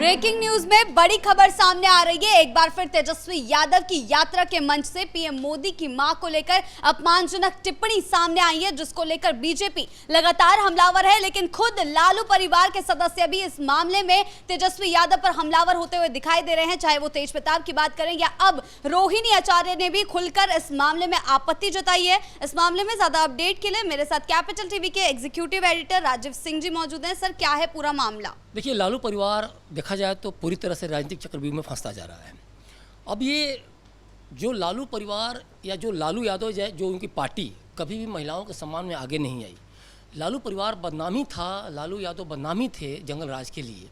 Breaking news में बड़ी खबर सामने आ रही है। एक बार फिर तेजस्वी यादव की यात्रा के मंच से पीएम मोदी की मां को लेकर अपमानजनक टिप्पणी सामने आई है, जिसको लेकर बीजेपी लगातार हमलावर है। लेकिन खुद लालू परिवार के सदस्य भी इस मामले में तेजस्वी यादव पर हमलावर होते हुए दिखाई दे रहे हैं, चाहे वो तेज प्रताप की बात करें या अब रोहिणी आचार्य ने भी खुलकर इस मामले में आपत्ति जताई है। इस मामले में ज्यादा अपडेट के लिए मेरे साथ कैपिटल टीवी के एग्जीक्यूटिव एडिटर राजीव सिंह जी मौजूद हैं। सर, क्या है पूरा मामला? देखिए, लालू परिवार देखा जाए तो पूरी तरह से राजनीतिक चक्रव्यूह में फंसता जा रहा है। अब ये जो लालू परिवार या जो लालू यादव है, जो उनकी पार्टी कभी भी महिलाओं के सम्मान में आगे नहीं आई। लालू परिवार बदनामी था, लालू यादव बदनामी थे जंगल राज के लिए।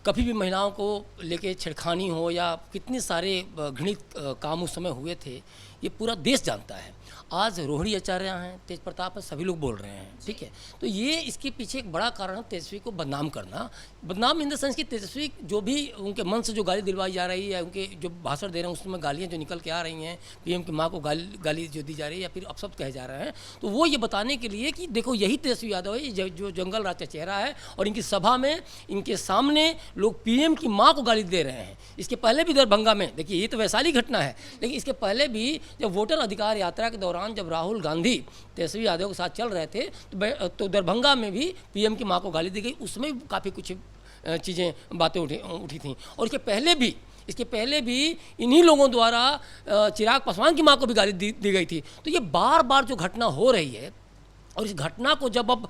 कभी भी महिलाओं को लेके छेड़खानी हो या कितने सारे घृणित काम उस समय हुए थे, ये पूरा देश जानता है। आज रोहिणी आचार्य हैं, तेज प्रताप है, सभी लोग बोल रहे हैं, ठीक है। तो ये इसके पीछे एक बड़ा कारण है तेजस्वी को बदनाम करना। बदनाम इन द सेंस कि तेजस्वी जो भी उनके मन से जो गाली दिलवाई जा रही है, उनके जो भाषण दे रहे हैं उसमें गालियाँ जो निकल के आ रही हैं, पीएम की माँ को गाली जो दी जा रही है या फिर अपशब्द कहे जा रहे हैं, तो वो ये बताने के लिए कि देखो यही तेजस्वी यादव है जो जंगल राज का चेहरा है। और इनकी सभा में इनके सामने लोग पीएम की माँ को गाली दे रहे हैं। इसके पहले भी दरभंगा में, देखिए ये तो वैशाली घटना है, लेकिन इसके पहले भी जब वोटर अधिकार यात्रा के दौरान जब राहुल गांधी तेजस्वी यादव के साथ चल रहे थे तो दरभंगा में भी पीएम की मां को गाली दी गई। उसमें भी काफ़ी कुछ चीज़ें बातें उठी थी। और इसके पहले भी इन्हीं लोगों द्वारा चिराग पासवान की मां को भी गाली दी गई थी। तो ये बार बार जो घटना हो रही है, और इस घटना को जब अब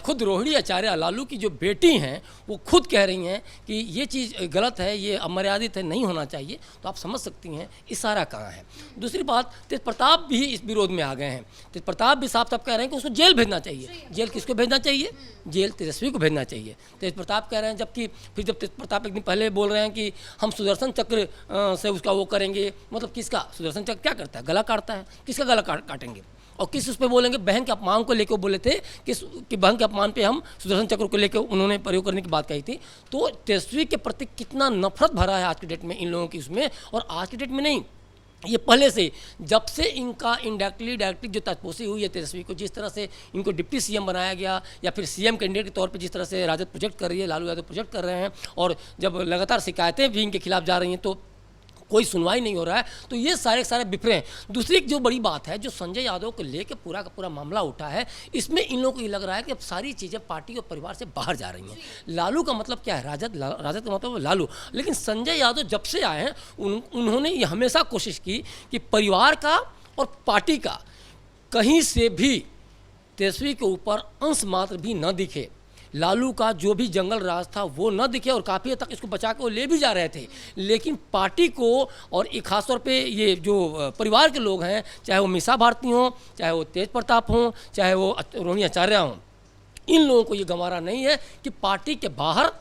खुद रोहिणी आचार्य लालू की जो बेटी हैं वो खुद कह रही हैं कि ये चीज़ गलत है, ये अमर्यादित है, नहीं होना चाहिए, तो आप समझ सकती हैं इशारा कहाँ है। दूसरी बात, तेज प्रताप भी इस विरोध में आ गए हैं। तेज प्रताप भी साफ साफ कह रहे हैं कि उसको जेल भेजना चाहिए। जेल किसको भेजना चाहिए? जेल तेजस्वी को भेजना चाहिए, तेज प्रताप कह रहे हैं। जबकि फिर जब तेज प्रताप एक दिन पहले बोल रहे हैं कि हम सुदर्शन चक्र से उसका वो करेंगे, मतलब किसका सुदर्शन चक्र क्या करता है? गला काटता है। किसका गला काटेंगे? और किस उस पर बोलेंगे? बहन के अपमान को लेकर बोले थे कि बहन के अपमान पे हम सुदर्शन चक्र को लेकर उन्होंने प्रयोग करने की बात कही थी। तो तेजस्वी के प्रति कितना नफरत भरा है आज की डेट में इन लोगों की उसमें। और आज की डेट में नहीं, ये पहले से, जब से इनका डायरेक्टली जो तजपोशी हुई है तेजस्वी को, जिस तरह से इनको डिप्टी सीएम बनाया गया या फिर सीएम कैंडिडेट के तौर पे जिस तरह से राजद प्रोजेक्ट कर रही है, लालू यादव प्रोजेक्ट कर रहे हैं, और जब लगातार शिकायतें भी इनके खिलाफ जा रही हैं तो कोई सुनवाई नहीं हो रहा है, तो ये सारे बिफरे हैं। दूसरी जो बड़ी बात है, जो संजय यादव को लेकर पूरा का पूरा मामला उठा है, इसमें इन लोगों को ये लग रहा है कि अब सारी चीज़ें पार्टी और परिवार से बाहर जा रही हैं। लालू का मतलब क्या है? राजद का मतलब लालू। लेकिन संजय यादव जब से आए हैं उन्होंने ये हमेशा कोशिश की कि परिवार का और पार्टी का कहीं से भी तेजस्वी के ऊपर अंश मात्र भी न दिखे, लालू का जो भी जंगल राज था वो न दिखे, और काफ़ी हद तक इसको बचा के वो ले भी जा रहे थे। लेकिन पार्टी को, और एक खासतौर पे ये जो परिवार के लोग हैं, चाहे वो मीसा भारती हों, चाहे वो तेज प्रताप हों, चाहे वो रोहिणी आचार्य हों, इन लोगों को ये गंवारा नहीं है कि पार्टी के बाहर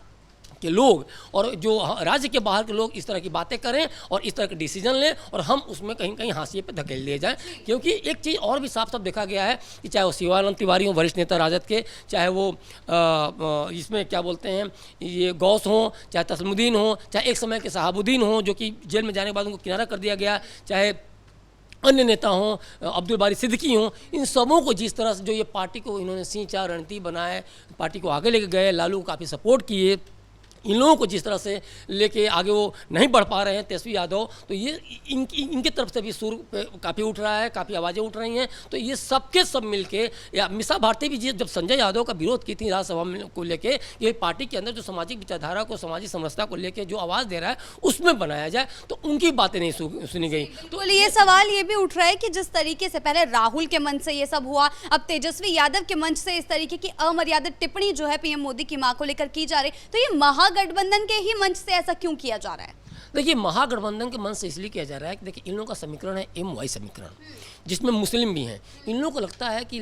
के लोग और जो राज्य के बाहर के लोग इस तरह की बातें करें और इस तरह के डिसीजन लें, और हम उसमें कहीं कहीं हाशिए पे धकेल लिए जाएं। क्योंकि एक चीज़ और भी साफ साफ देखा गया है कि चाहे वो शिवानंद तिवारी हों, वरिष्ठ नेता राजद के, चाहे वो इसमें क्या बोलते हैं ये गौस हों, चाहे तस्मुद्दीन हों, चाहे एक समय के शहाबुद्दीन हों जो कि जेल में जाने के बाद उनको किनारा कर दिया गया, चाहे अन्य नेता हों, अब्दुल बारी सिद्दीकी हों, इन सबों को जिस तरह से जो ये पार्टी को इन्होंने सींचा, रणनीति बनाए, पार्टी को आगे लेके गए, लालू को काफ़ी सपोर्ट किए, इन लोगों को जिस तरह से लेके आगे वो नहीं बढ़ पा रहे हैं तेजस्वी यादव, तो ये इनके तरफ से भी सुर काफ़ी उठ रहा है, काफ़ी आवाज़ें उठ रही हैं। तो ये सबके सब मिलके, या मीसा भारती भी जब संजय यादव का विरोध की थी राज्यसभा को लेके, ये पार्टी के अंदर जो सामाजिक विचारधारा को, सामाजिक समरसता को लेके जो आवाज़ दे रहा है उसमें बनाया जाए, तो उनकी बातें नहीं सुनी गई। तो ये सवाल ये भी उठ रहा है कि जिस तरीके से पहले राहुल के मंच से ये सब हुआ, अब तेजस्वी यादव के मंच से इस तरीके की अमर्यादित टिप्पणी जो है पीएम मोदी की मां को लेकर की जा रही, तो ये महागठबंधन के ही मंच से ऐसा क्यों किया जा रहा है? देखिए, महागठबंधन के मंच से इसलिए किया जा रहा है कि देखिए इन लोगों का समीकरण है MY समीकरण, जिसमें मुस्लिम भी हैं। इन लोगों को लगता है कि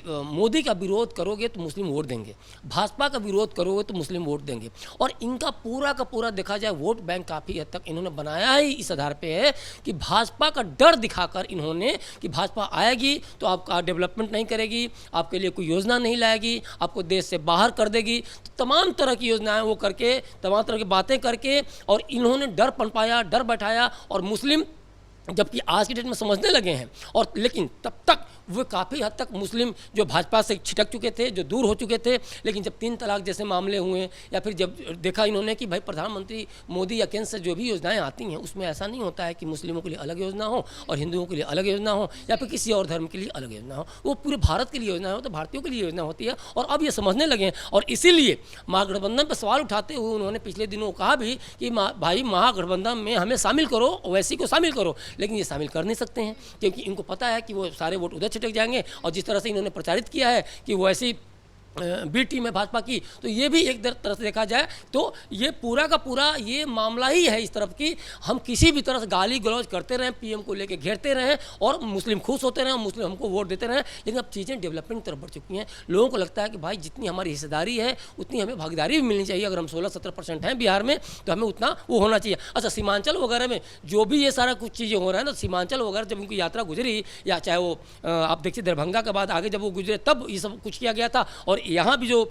मोदी का विरोध करोगे तो मुस्लिम वोट देंगे, भाजपा का विरोध करोगे तो मुस्लिम वोट देंगे। और इनका पूरा का पूरा देखा जाए वोट बैंक काफ़ी हद तक इन्होंने बनाया ही इस आधार पे है कि भाजपा का डर दिखाकर इन्होंने कि भाजपा आएगी तो आपका डेवलपमेंट नहीं करेगी, आपके लिए कोई योजना नहीं लाएगी, आपको देश से बाहर कर देगी। तो तमाम तरह की योजनाएं वो करके, तमाम तरह की बातें करके, और इन्होंने डर पनपाया, डर बैठाया, और मुस्लिम जबकि आज की डेट में समझने लगे हैं, और लेकिन तब तक वो काफ़ी हद तक मुस्लिम जो भाजपा से छिटक चुके थे, जो दूर हो चुके थे। लेकिन जब 3 तलाक जैसे मामले हुए या फिर जब देखा इन्होंने कि भाई प्रधानमंत्री मोदी या केंद्र से जो भी योजनाएं आती हैं उसमें ऐसा नहीं होता है कि मुस्लिमों के लिए अलग योजना हो और हिंदुओं के लिए अलग योजना हो या फिर किसी और धर्म के लिए अलग योजना हो, वो पूरे भारत के लिए योजना हो, तो भारतीयों के लिए योजना होती है। और अब ये समझने लगे हैं और इसीलिए महागठबंधन पर सवाल उठाते हुए उन्होंने पिछले दिनों कहा भी कि भाई महागठबंधन में हमें शामिल करो, ओवैसी को शामिल करो। लेकिन ये शामिल कर नहीं सकते हैं क्योंकि इनको पता है कि वो सारे वोट उधर छिटक जाएंगे। और जिस तरह से इन्होंने प्रचारित किया है कि वो ऐसी बी टीम है भाजपा की, तो ये भी एक तरह से देखा जाए तो ये पूरा का पूरा ये मामला ही है इस तरफ की हम किसी भी तरह से गाली गलौज करते रहें, पीएम को लेके घेरते रहें और मुस्लिम खुश होते रहें, मुस्लिम हमको वोट देते रहें। लेकिन अब चीज़ें डेवलपमेंट की तरफ बढ़ चुकी हैं। लोगों को लगता है कि भाई जितनी हमारी हिस्सेदारी है उतनी हमें भागीदारी भी मिलनी चाहिए। अगर हम 16-17% हैं बिहार में तो हमें उतना वो होना चाहिए। अच्छा, सीमांचल वगैरह में जो भी ये सारा कुछ चीज़ें हो रहा है ना, सीमांचल वगैरह जब उनकी यात्रा गुजरी या चाहे वो आप देखिए दरभंगा के बाद आगे जब वो गुजरे तब ये सब कुछ किया गया था। और यहाँ भी जो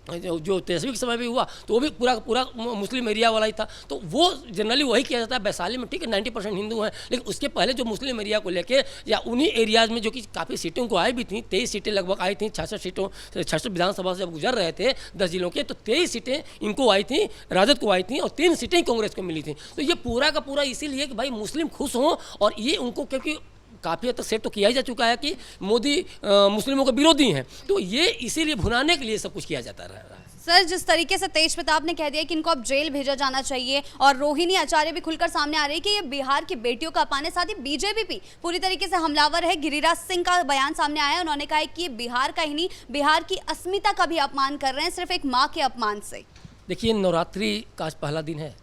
तेजस्वी के समय भी हुआ तो वो भी पूरा पूरा मुस्लिम एरिया वाला ही था। तो वो जनरली वही किया जाता है। वैशाली में ठीक है 90% हिंदू हैं, लेकिन उसके पहले जो मुस्लिम एरिया को लेके या उन्हीं एरियाज़ में जो कि काफ़ी सीटें को आई भी थी, 23 सीटें लगभग आई थी 66 विधानसभा से जब गुजर रहे थे 10 जिलों के, तो 23 सीटें इनको आई थी, राजद को आई थी और 3 सीटें कांग्रेस को मिली थी। तो ये पूरा का पूरा इसीलिए कि भाई मुस्लिम खुश हों और ये उनको क्योंकि काफ़ी हद तक सेट तो किया ही जा चुका है कि मोदी मुस्लिमों के विरोधी हैं, तो ये इसीलिए भुनाने के लिए सब कुछ किया जाता रहा है। सर, जिस तरीके से तेज प्रताप ने कह दिया कि इनको अब जेल भेजा जाना चाहिए और रोहिणी आचार्य भी खुलकर सामने आ रही है कि ये बिहार की बेटियों का अपमान है, साथ ही बीजेपी भी पूरी तरीके से हमलावर है। गिरिराज सिंह का बयान सामने आया, उन्होंने कहा है कि ये बिहार का ही नहीं बिहार की अस्मिता का भी अपमान कर रहे हैं सिर्फ एक माँ के अपमान से। देखिए, नवरात्रि का आज पहला दिन है।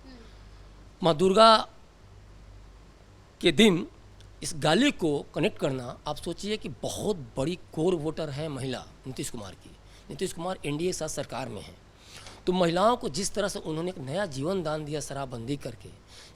माँ दुर्गा के दिन इस गाली को कनेक्ट करना, आप सोचिए कि बहुत बड़ी कोर वोटर है महिला नीतीश कुमार की। नीतीश कुमार एनडीए के साथ सरकार में है, तो महिलाओं को जिस तरह से उन्होंने एक नया जीवन दान दिया शराबबंदी करके,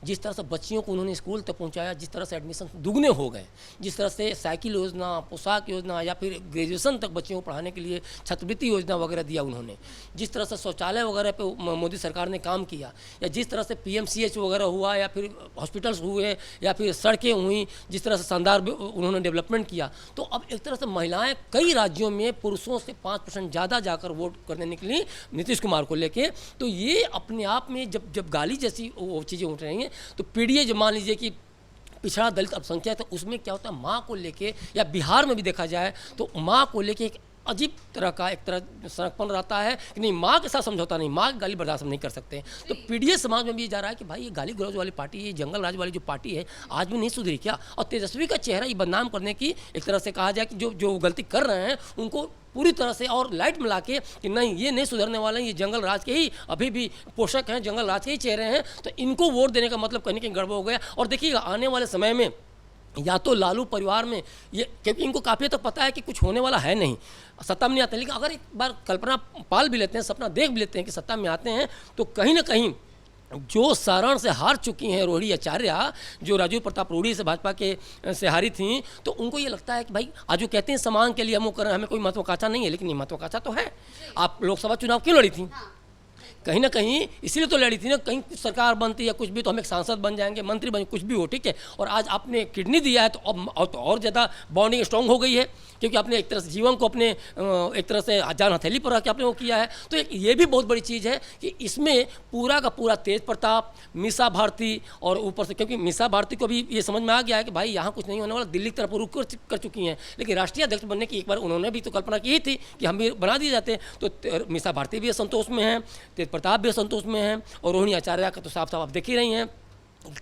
जिस तरह से बच्चियों को उन्होंने स्कूल तक पहुंचाया, जिस तरह से एडमिशन दुगने हो गए, जिस तरह से साइकिल योजना, पोशाक योजना या फिर ग्रेजुएशन तक बच्चियों को पढ़ाने के लिए छात्रवृत्ति योजना वगैरह दिया उन्होंने, जिस तरह से शौचालय वगैरह पे मोदी सरकार ने काम किया, या जिस तरह से PMCH वगैरह हुआ या फिर हॉस्पिटल्स हुए या फिर सड़कें हुई, जिस तरह से शानदार उन्होंने डेवलपमेंट किया, तो अब एक तरह से महिलाएँ कई राज्यों में पुरुषों से 5% ज़्यादा जाकर वोट करने निकली नीतीश कुमार को लेके। तो ये अपने आप में जब गाली जैसी वो चीज़ें उठ रही हैं, तो पीडीए जब मान लीजिए कि पिछड़ा दलित अल्पसंख्यक, तो उसमें क्या होता है माँ को लेके, या बिहार में भी देखा जाए तो माँ को लेके एक अजीब तरह का एक तरह सड़कपन रहता है कि नहीं, माँ के साथ समझौता नहीं, माँ की गाली बर्दाश्त हम नहीं कर सकते। तो पीडीए समाज में भी ये जा रहा है कि भाई ये गाली गलौज वाली पार्टी, ये जंगल राज वाली जो पार्टी है आज भी नहीं सुधरी क्या। और तेजस्वी का चेहरा ये बदनाम करने की एक तरह से कहा जाए कि जो गलती कर रहे हैं उनको पूरी तरह से और लाइट मिला के कि नहीं ये नहीं सुधरने वाले हैं, ये जंगल राज के ही अभी भी पोषक हैं, जंगल राज के ही चेहरे हैं, तो इनको वोट देने का मतलब कहीं कहीं गड़बड़ हो गया। और देखिएगा आने वाले समय में या तो लालू परिवार में ये, क्योंकि इनको काफ़ी तक पता है कि कुछ होने वाला है नहीं, सत्ता में नहीं आते, लेकिन अगर एक बार कल्पना पाल भी लेते हैं, सपना देख भी लेते हैं कि सत्ता में आते हैं, तो कहीं ना कहीं जो सारण से हार चुकी हैं रोहिणी आचार्य, जो राजीव प्रताप रूडी से भाजपा के से हारी थी, तो उनको ये लगता है कि भाई आज जो कहते हैं समाज के लिए हम वो करें, हमें कोई महत्वाकांक्षा नहीं है, लेकिन ये महत्वाकांक्षा तो है। आप लोकसभा चुनाव क्यों लड़ी थी? कहीं ना कहीं इसीलिए तो लड़ी थी ना, कहीं सरकार बनती या कुछ भी तो हम एक सांसद बन जाएंगे, मंत्री बन, कुछ भी हो, ठीक है। और आज आपने किडनी दिया है तो अब तो और ज़्यादा बॉन्डिंग स्ट्रांग हो गई है, क्योंकि आपने एक तरह से जीवन को अपने एक तरह से जान हथेली पर रख के आपने वो किया है। तो ये भी बहुत बड़ी चीज़ है कि इसमें पूरा का पूरा तेज प्रताप, मीसा भारती, और ऊपर से क्योंकि मीसा भारती को भी ये समझ में आ गया है कि भाई यहाँ कुछ नहीं होने वाला, दिल्ली की तरफ रुख कर चुकी हैं, लेकिन राष्ट्रीय अध्यक्ष बनने की एक बार उन्होंने भी तो कल्पना की थी कि हम भी बना दिए जाते हैं। तो मीसा भारती भी संतोष में हैं, तेज प्रताप भी संतोष में हैं, और रोहिणी आचार्य का तो साफ साफ आप देख ही रही हैं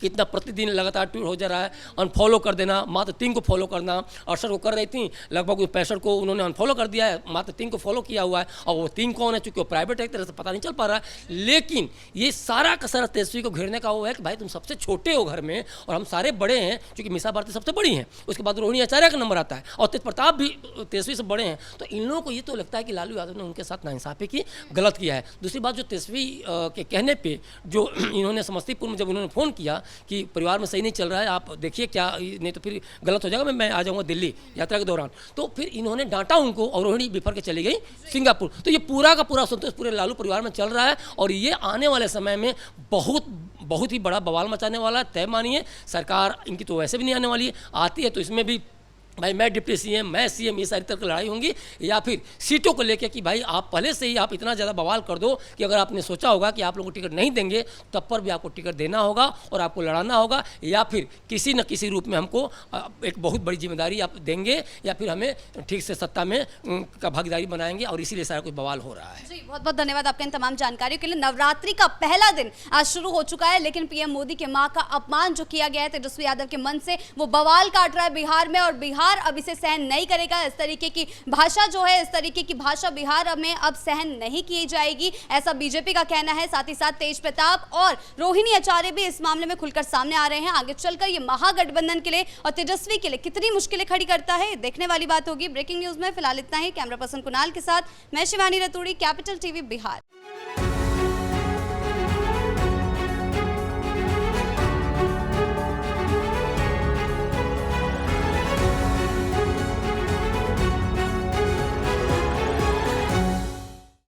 कितना प्रतिदिन लगातार ट्वीट हो जा रहा है। अनफॉलो कर देना, मात्र 3 को फॉलो करना, 68 को कर रही थी, लगभग 65 को उन्होंने अनफॉलो कर दिया है, मात्र 3 को फॉलो किया हुआ है। और वो 3 कौन है, चूंकि वो प्राइवेट है, एक तरह से पता नहीं चल पा रहा है। लेकिन ये सारा का सारा तेजस्वी को घेरने का वो है कि भाई तुम सबसे छोटे हो घर में और हम सारे बड़े हैं, क्योंकि मीसा भारती सबसे बड़ी हैं, उसके बाद रोहिणी आचार्य का नंबर आता है, और तेज प्रताप भी तेजस्वी से बड़े हैं। तो इन लोगों को ये तो लगता है कि लालू यादव ने उनके साथ नाइंसाफी की, गलत किया है। दूसरी बात, जो तेजस्वी के कहने पर जो इन्होंने समस्तीपुर में जब उन्होंने फ़ोन किया कि परिवार में सही नहीं चल रहा है, आप देखिए क्या, नहीं तो फिर गलत हो जाएगा, मैं आ जाऊंगा दिल्ली यात्रा के दौरान, तो फिर इन्होंने डांटा उनको और रोहिणी बिफर के चली गई सिंगापुर। तो ये पूरा का पूरा संतोष पूरे लालू परिवार में चल रहा है, और ये आने वाले समय में बहुत ही बड़ा बवाल मचाने वाला है। तय मानिए, सरकार इनकी तो वैसे भी नहीं आने वाली है, आती है तो इसमें भी भाई मैं डिप्टी सीएम, मैं सीएम, ये सारी तरह की लड़ाई होंगी, या फिर सीटों को लेकर कि भाई आप पहले से ही आप इतना ज़्यादा बवाल कर दो कि अगर आपने सोचा होगा कि आप लोगों को टिकट नहीं देंगे तब पर भी आपको टिकट देना होगा और आपको लड़ाना होगा, या फिर किसी न किसी रूप में हमको एक बहुत बड़ी जिम्मेदारी आप देंगे, या फिर हमें ठीक से सत्ता में का भागीदारी बनाएंगे, और इसीलिए सारा कुछ बवाल हो रहा है। जी, बहुत बहुत धन्यवाद आपके इन तमाम जानकारियों के लिए। नवरात्रि का पहला दिन आज शुरू हो चुका है, लेकिन पीएम मोदी के मां का अपमान जो किया गया है तेजस्वी यादव के मन से, वो बवाल काट रहा है बिहार में, और बिहार अब इसे सहन नहीं करेगा। इस तरीके की भाषा जो है, इस तरीके की भाषा बिहार में अब सहन नहीं की जाएगी, ऐसा बीजेपी का कहना है। साथ ही साथ तेज प्रताप और रोहिणी आचार्य भी इस मामले में खुलकर सामने आ रहे हैं। आगे चलकर ये महागठबंधन के लिए और तेजस्वी के लिए कितनी मुश्किलें खड़ी करता है, देखने वाली बात होगी। ब्रेकिंग न्यूज में फिलहाल इतना ही। कैमरा पर्सन कुणाल के साथ मैं शिवानी रतूड़ी, कैपिटल टीवी बिहार।